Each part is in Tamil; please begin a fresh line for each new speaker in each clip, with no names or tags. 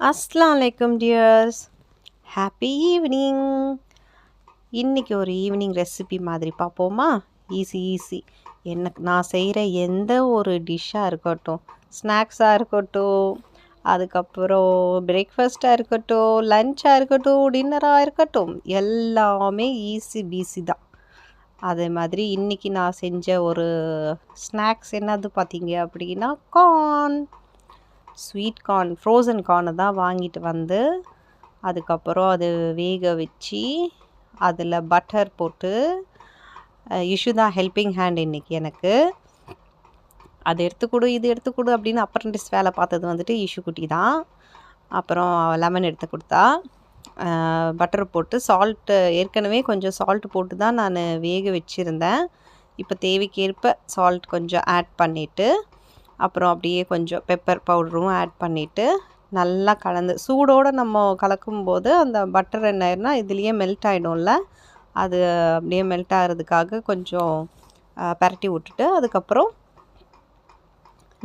அஸ்ஸலாமு அலைக்கும் டியர்ஸ். Happy evening. இன்றைக்கி ஒரு ஈவினிங் ரெசிபி மாதிரி பார்ப்போமா? ஈஸி. எனக்கு நான் செய்கிற எந்த ஒரு டிஷ்ஷாக இருக்கட்டும், ஸ்நாக்ஸாக இருக்கட்டும், அதுக்கப்புறம் பிரேக்ஃபாஸ்ட்டாக இருக்கட்டும், லஞ்சாக இருக்கட்டும், டின்னராக இருக்கட்டும், எல்லாமே ஈஸி பீஸி தான். அதே மாதிரி இன்றைக்கி நான் செஞ்ச ஒரு ஸ்நாக்ஸ் என்னது பார்த்தீங்க அப்படின்னா, ஸ்வீட் கார்ன், ஃப்ரோசன் கார்னை தான் வாங்கிட்டு வந்து அதுக்கப்புறம் அது வேக வச்சு அதில் பட்டர் போட்டு இஷ்யூ தான் ஹெல்பிங் ஹேண்ட் இன்றைக்கி எனக்கு. அது எடுத்துக்கொடு இது எடுத்துக்கொடு அப்படின்னு அப்ரண்டிஸ் வேலை பார்த்தது வந்துட்டு இஷ்யூ குட்டி தான். அப்புறம் லெமன் எடுத்து கொடுத்தா, பட்டர் போட்டு சால்ட்டு ஏற்கனவே கொஞ்சம் சால்ட் போட்டு தான் நான் வேக வச்சுருந்தேன். இப்போ தேவைக்கேற்ப சால்ட் கொஞ்சம் ஆட் பண்ணிவிட்டு, அப்புறம் அப்படியே கொஞ்சம் பெப்பர் பவுடரும் ஆட் பண்ணிவிட்டு நல்லா கலந்து சூடோடு நம்ம கலக்கும்போது அந்த பட்டர் என்ன ஆயிருன்னா இதுலேயே மெல்ட் ஆகிடும்ல, அது அப்படியே மெல்ட் ஆகிறதுக்காக கொஞ்சம் பரட்டி விட்டுட்டு அதுக்கப்புறம்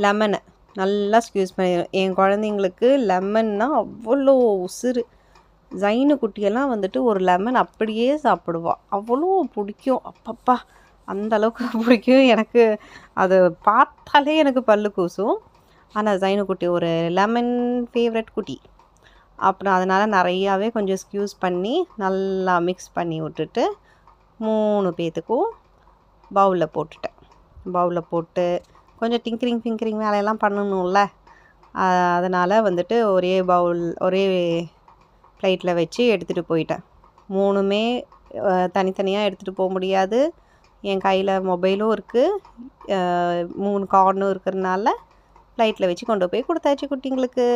லெமனை நல்லா ஸ்க்யூஸ் பண்ணிடுவேன். என் குழந்தைங்களுக்கு லெமன்னா அவ்வளோ உசுறு. ஜைனு குட்டியெல்லாம் வந்துட்டு ஒரு லெமன் அப்படியே சாப்பிடுவாள், அவ்வளோ பிடிக்கும். அப்பப்பா அந்த அளவுக்கு பிடிக்கும் எனக்கு. அது பார்த்தாலே எனக்கு பல்லு கூசும். ஆனால் ஜைனு குட்டி ஒரு லெமன் ஃபேவரட் குட்டி. அப்புறம் அதனால் நிறையாவே கொஞ்சம் ஸ்க்யூஸ் பண்ணி நல்லா மிக்ஸ் பண்ணி விட்டுட்டு 3 பேத்துக்கும் பவுலில் போட்டுட்டேன். பவுலில் போட்டு கொஞ்சம் டிங்கரிங் வேலையெல்லாம் பண்ணணும்ல, அதனால் வந்துட்டு ஒரே ப்ளேட்டில் வச்சு எடுத்துகிட்டு போயிட்டேன். 3மே தனித்தனியாக எடுத்துகிட்டு போக முடியாது. என் கையில் மொபைலும் இருக்குது, 3 கார்னும் இருக்கிறதுனால ப்ளேட்டில் வச்சு கொண்டு போய் கொடுத்தாச்சு குட்டிங்களுக்கு.